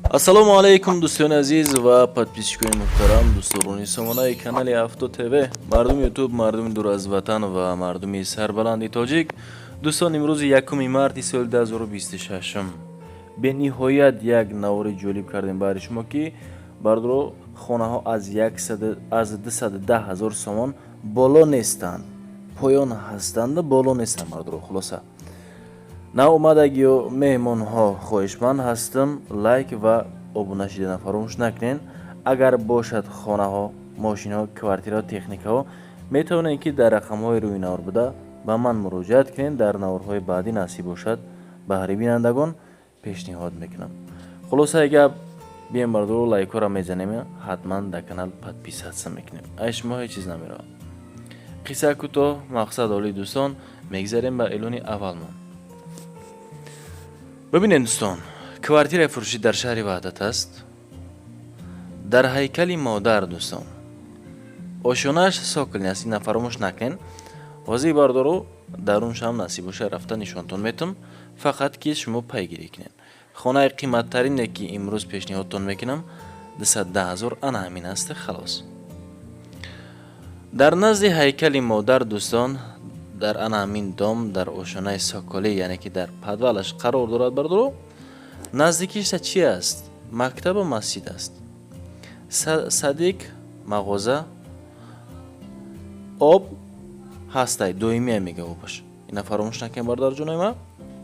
ассалому алайкум дӯстони азиз ва подписчикони муҳтарам, дӯстдорони сомонаи канали Авто ТВ, мардуми ютуб, мардуми дур аз ватан ва мардуми сарбаланди тоҷик. Дӯстон, имрӯзи 1 марти соли 2026 бениҳоят як навори ҷолиб кардем баҳри шумо ки бардуро хонаҳо аз 210 000 сомон боло нестанд, поён ҳастанд, боло нестанд. Бардуро хулоса наомадаг ё меҳмонҳо, хоҳишманд ҳастам, лайк ва обуна шидана фаромӯш накунед. Агар бошад хонаҳо, мошинҳо, квартираҳо, техникаҳо, метавонед ки дар рақамҳои рӯи навр буда ба ман муроҷиат кунед. Дар наврҳои баъдӣ насиб бошад баҳри бинандагон пешниҳод мекунам. Хулосаи гап, бием бардуро лайкҳоро мезанем, ҳатман дар канал подписатсия мекунем. Ай шумо ҳеҷ чиз намеравад. қисса кӯтоҳ, мақсад олӣ. Дӯстон, мегзарем ба эълони аввалмон. бибинед дӯстон, квартираи фурӯшӣ дар шаҳри Ваҳдат аст, дар ҳайкали модар. Дӯстон, ошонааш сокилни аст, ина фаромӯш накунед. ҳозир бардоро даруншам насиб боша рафта нишонтон метам, фақат ки шумо пайгирӣ кунед. хонаи қиматтарине ки имрӯз пешниҳодтон мекунам 210 000 ана ҳамин аст, халос. дар назди ҳайкали модар дӯстон, дар ана ҳамин дом, дар ошонаи соколӣ, яъне ки дар падвалаш қарор дорад бардоро, наздикиша чи аст? Мактабу масҷид аст. садик мағоза, об ҳастай, доимия мега обаш. ина фаромӯш накунед бардорҷонои ма,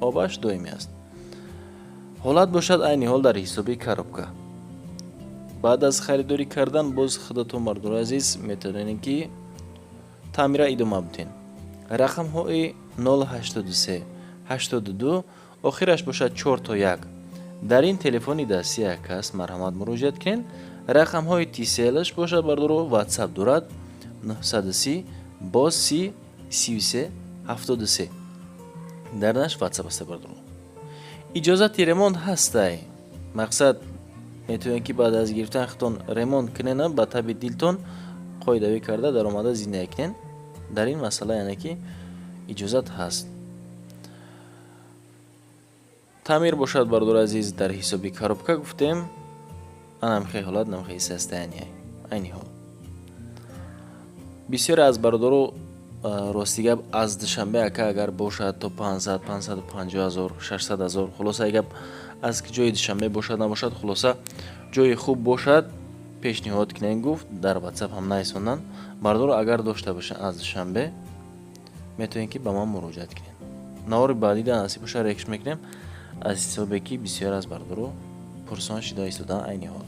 обаш доимӣ аст. ҳолат бошад айни ҳол дар ҳисоби коробка. баъд аз харидорӣ кардан боз худатон мардурои азиз метавонед ки таъмира идома будем. рақамҳои 083 82 охираш бошад 4 то 1. дар ин телефони дастӣ як аст, марҳамат муроҷиат кунед. рақамҳои тселаш бошад бардоро ватсап дорад 930 боз 30 33 73. дар наш ватсап аст бардоро. иҷозати ремонт ҳастай. мақсад метавонед ки баъд аз гирифтани худтон ремонт кунед, ба таби дилтон қоидавӣ карда даромада зиндаги кунед. дар ин масъала яъне ки иҷозат ҳаст. таъмир бошад бардор азиз дар ҳисоби коробка гуфтем, анамихе ҳолат намихе состояние айни ҳол. бисёре аз бардоро рости гап аз душанбе ака агар бошад то 500 550 000 600 000, хулоса гап аз ҷои душанбе бошад набошад, хулоса ҷои хуб бошад пешниҳод кунед. гуфт дар ватсап ҳам наисондан бардоро агар дошта бошад аз душанбе метавонед ки ба ман муроҷиат кунед. навори баъдӣ дар насиб боша рекш мекунем аз ҳисобе ки бисёр аз бардоро пурсон шуда истодан айни ҳол.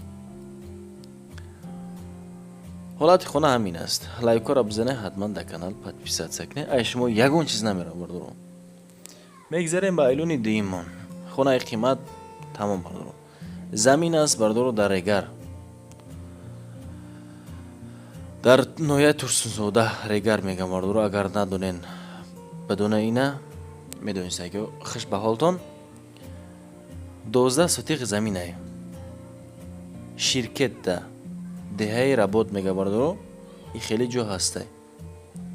ҳолати хона ҳамин аст. лайкҳоро бизанед, ҳатман дар канал подписатсия кунед. ай шумо ягон чиз намера бардоро. мегзарем ба эълони дуюммон. хонаи қимат тамом бардоро. замин аст бардоро дар Регар, дар ноҳияи Турсунзода. Регар мегам бардоро, агар надонен бадуна ина медонистед ки хуш ба ҳолтон. 12 сотиқи заминае. ширкетда деҳаи Работ мега бардоро. и хеле ҷо ҳастай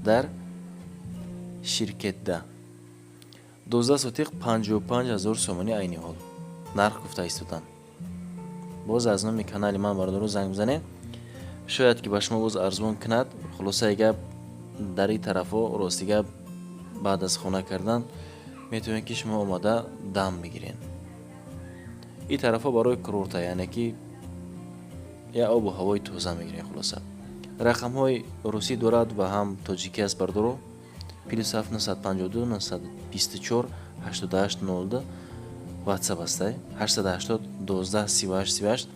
дар ширкетда. 12 сотиқ 55 000 сомонӣ айни ҳол нарх гуфта истодан. боз аз номи канали ман бардоро занг бизанед, шояд ки ба шумо боз арзон кунад. хулосаи гап, дар ин тарафо рости гап баъд аз хона кардан метавонед ки шумо омада дам бигиред. ин тарафо барои курорта, яъне ки я обу ҳавои тоза мегиред. хулоса рақамҳои русӣ дорад ва ҳам тоҷикӣ аст бардоро. +7 952 924 88 02 ватсап астай 880 12 38 38.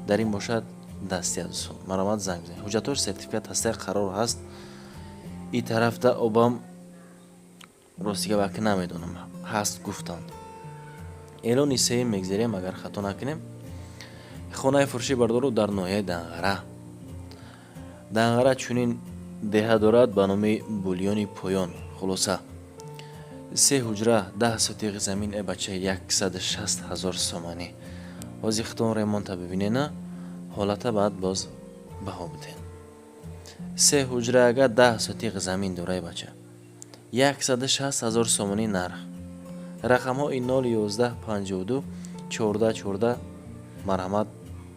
дар ин бошад дасти аз марҳамат занг бизанед. ҳуҷҷатош сертификат ҳастай қарор ҳаст. ин тарафда обам ростига ваки намедонам ҳаст гуфтанд. эълони сеюм мегзарем агар хато накунем. хонаи фурӯшӣ бардоро дар ноҳияи Данғара. Данғара чунин деҳа дорад ба номи Булёни Поён. хулоса 3 ҳуҷра 10 сотиқи замин бача 160 000 сомонӣ. ҳозир худтон ремонта бибинена, ҳолата баъд боз баҳо биден. 3 ҳуҷра агар 10 сотиқи замин дорад бача 160 000 сомонӣ нарх. рақамҳои 011 52 14 14 марҳамат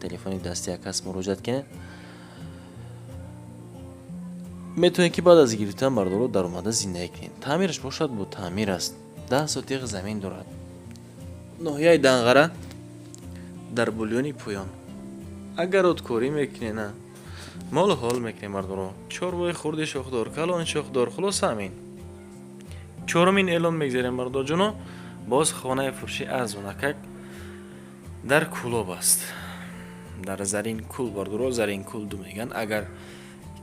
телефони дасти як кас муроҷиат кинед. метавонед ки баъд аз гирифтан бардоро дар омада зиндаги кунед. таъмираш бошад бо таъмир аст. 10 сотиқ замин дорад. ноҳияи Данғара дар бульёни Пӯён. агар откорӣ мекунед на молу ҳол мекунед мардоро. чорвои хурди шохдор, калони шохдор, хулос ҳамин. чорумин эълон мегзарем мардоҷоно. боз хонаи фурӯши арзонакак дар Кӯлоб аст. дар Зарин Кӯл бардоро. Зарин Кӯл ду меган. агар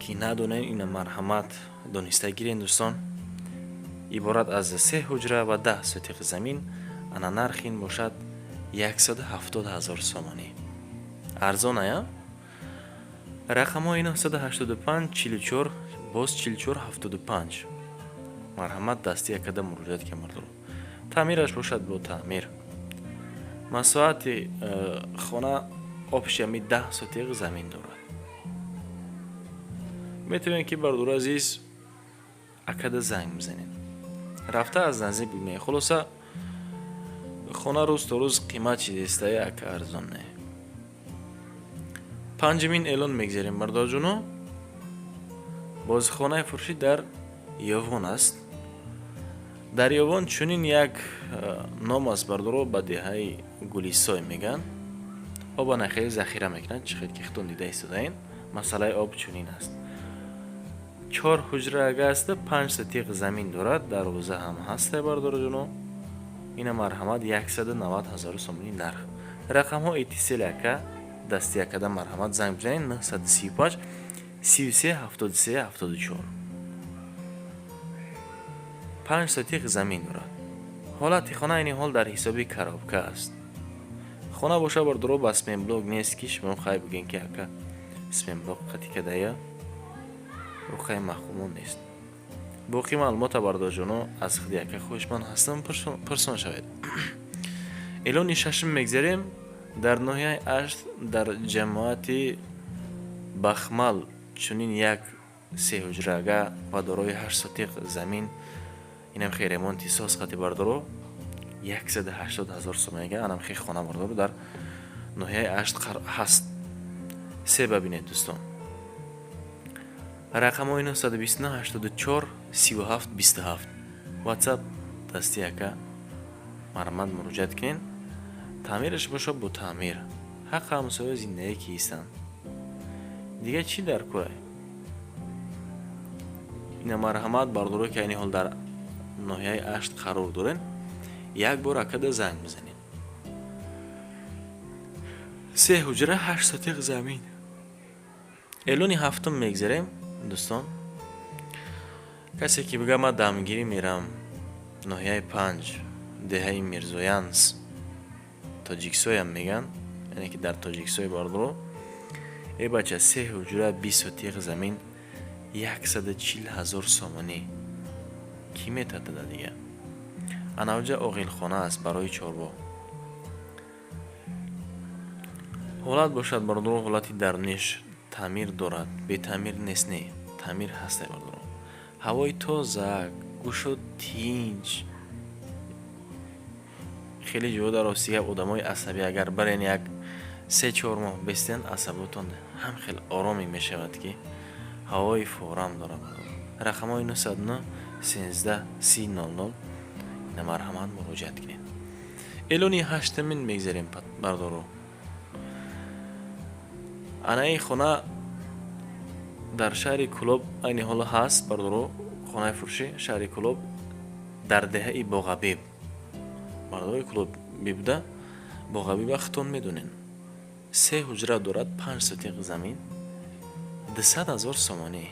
ки надонен ина марҳамат дониста гирен дӯстон. иборат аз 3 ҳуҷра ва 10 сотиқ замин. ана нархи ин бошад 170 000 сомонӣ. арзон ая? рақамҳои 985 44 боз 44 75. марҳамат дасти якада муроҷиат ки мардоро. таъмираш бошад бо таъмир. масоати хона обшами 10 сотиқ замин дорад. метавонед ки бардор азиз акада занг бизанед. рафта аз наздик бибинед. хулоса хона рӯз то рӯз қимат чизестае ака арзон не. панҷумин эълон мегзарем мардоҷоно. бозихонаи фурӯшӣ дар Ёвон аст. дар Ёвон чунин як ном аст бардоро ба деҳаи Гулисой меган. оба нахел захира мекунад. чихел ки хитон дида истодаен. масъалаи об чунин аст. 4 ҳуҷра ага аста 5 сотиқ замин дорад. дарвоза ҳам ҳаста бардороҷоно. ина марҳамат 190 000 сомонӣ нарх. рақамҳо иттисел ака дасти якада марҳамат занг бизанед. 935 33 73 74. 5 сотиқ замин дорад. ҳолати хона айни ҳол дар ҳисоби коробка аст. хона боша бардоро ба сменблок нест ки шумо хай бигӯен ки ака сменблок қатикадая рухай махумон нест. боқи маълумота бардоҷоно аз худи ака хоҳишманд ҳастам пурсон шавед. эълони шашм мегзарем. дар ноҳияи Ашт дар ҷамоати Бахмал чунин як 3 ҳуҷрага ва дорои 8 сотиқ замин инам хе ремонти соз хати бардоро 180 000 сомонага анам хе хона бардоро дар ноҳияи Ашт ҳаст. се бабинед дӯстон. рақамҳои 929 84 37 27. WhatsApp дасти яка марҳамат муроҷиат кунед. таъмираш бошад бо таъмир. ҳаққа ҳамсояи зиндагӣ ки ҳистанд. дига чӣ дар кӯрай? ина марҳамат бардоро ки айни ҳол дар ноҳияи Ашт қарор дорен. як бор акада занг бизанед. 3 ҳуҷра 8 сотиқ замин. эълони ҳафтум мегзарем дӯстон. касе ки бига ма дамгирӣ мерам ноҳияи 5 деҳаи Мирзоянс Тоҷиксоям меган. яъне ки дар Тоҷиксой бардоро е бача 3 ҳуҷра 20 сотиқ замин 140 000 сомонӣ. ки метадада дига. анавҷа оғилхона аст барои чорбо. ҳолат бошад бардоро ҳолати даруниш таъмир дорад. бетаъмир нест не. таъмир ҳастай бардоро. ҳавои тоза, гӯшо тинҷ. хеле ҷода ростига одамои асаби агар барен як 3-4 моҳ бестен асаботон ҳам хел оромӣ мешавад ки ҳавои форам дорад. рақамҳои 909 13 30 00. ина марҳамат муроҷиат кунед. эълони ҳаштумин мегзарем бардоро. анаи хона дар шаҳри Кӯлоб айни ҳол ҳаст бардоро. хонаи фурӯшӣ шаҳри Кӯлоб дар деҳаи Боғабиб. бардорои Кӯлоб бибуда Боғабиба хитон медонен. 3 ҳуҷра дорад 5 сотиқ замин 200 000 сомонӣ.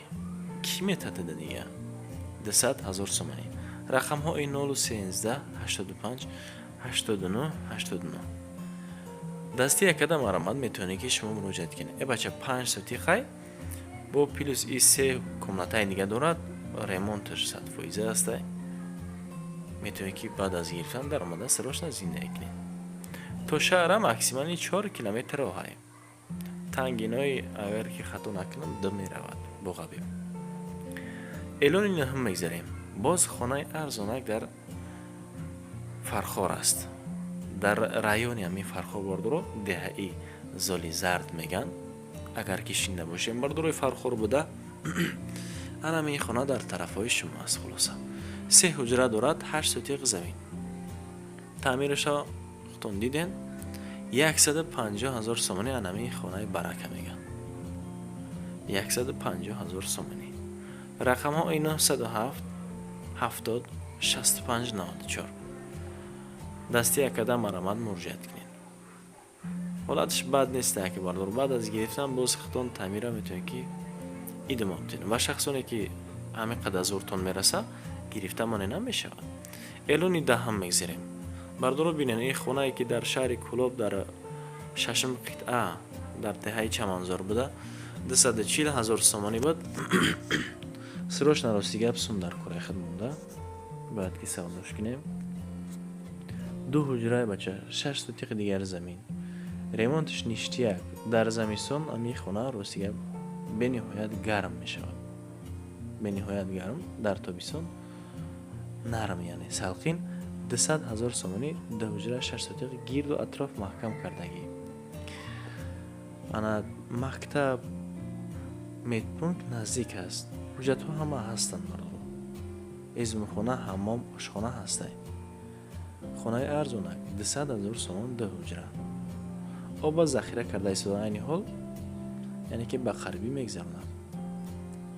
ки метадада дига? 200 000 сомонӣ. рақамҳои 013 85 89 89. дасти якада марҳамат метавонед ки шумо муроҷиат кунед. е бача 5 сотиқай бо плюс и 3 комнатаи дига дорад. ремонташ 100% астай. метавонед ки баъд аз гирифтан дар омада сарошна зиндагӣ кунед. то шаҳра максимали 4 километр роҳай. тангинои агар ки хато накунам 2 меравад. Боғабиб. эълони ноҳум мегзарем. боз хонаи арзонак дар Фархор аст. дар райони ҳамин фархобордоро деҳаи золи зард меган. агар ки шинда бошем бардорои фархор буда ҳамин хона дар тарафҳои шумо аст. хулоса 3 ҳуҷра дорад, 8 сотиқ замин. таъмирашо хутон диден 150,000 сомонӣ ҳамин хонаи барака меган. 150,000 сомонӣ. рақамҳо 907 70 65 94. дасти акада марамад муроҷиат кунед. ҳолаташ бад нест ки бардор баъд аз гирифтан боз хитон таъмира метавонед ки идома битед ва шахсоне ки ҳамин қадар зуртон мераса гирифта монеда намешавад. эълони даҳам мегзарем. бардоро бинен ин хонае ки дар шаҳри Кӯлоб дар 6-ум қитъа дар деҳаи Чаманзор буда 240,000 сомонӣ буд. сирош наросига сум дар кораи худ монда. бояд ки савдош кунем. 2 ҳуҷраи бача 6 сотиқи дигар замин. ремонтиш ништияк. дар замисон ҳамин хона росига бениҳоят гарм мешавад. бениҳоят гарм. дар тобисон нарм, яъне салқин. 200,000 сомонӣ 2 ҳуҷра 6 сотиқи гирду атроф маҳкам кардагӣ. ана мактаб медпункт наздик аст. ҳуҷҷатҳо ҳама ҳастанд. мардум измхона, ҳаммом, ошхона ҳастанд. хонаи арзонак 200,000 сомон 2 ҳуҷра. оба захира карда истода айни ҳол, яъне ки ба қарибӣ мегзаронад.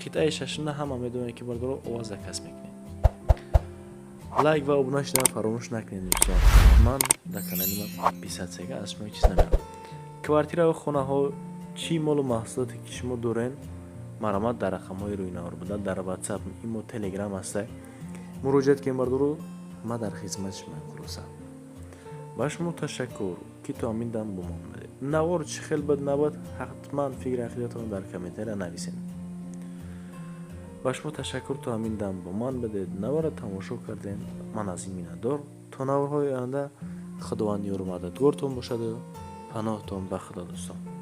қитъаи шашуна ҳама медонад ки бардоро овоза касб мекунед. лайк ва обуна шудан фаромӯш накунед дӯстон. ман дар канали ман подписатсияга аз шумо чиз намерам. квартира ва хонаҳо чӣ молу маҳсулоте ки шумо дорен маромад дар рақамҳои рӯйнавор буда дар WhatsApp имо Telegram аста муроҷиат кунед бардоро ма дар хизмат шумо хулоса. ба шумо ташаккур ки то ҳамин дам бо мо будед. навор чӣ хел буд набуд ҳатман фикри ақидатонро дар комментария нависед. ба шумо ташаккур то ҳамин дам бо ман будед. навора тамошо кардем. ман аз ин миннатдор. то наворҳои оянда худованд ёру мададгортон бошаду паноҳтон ба худо дӯстон.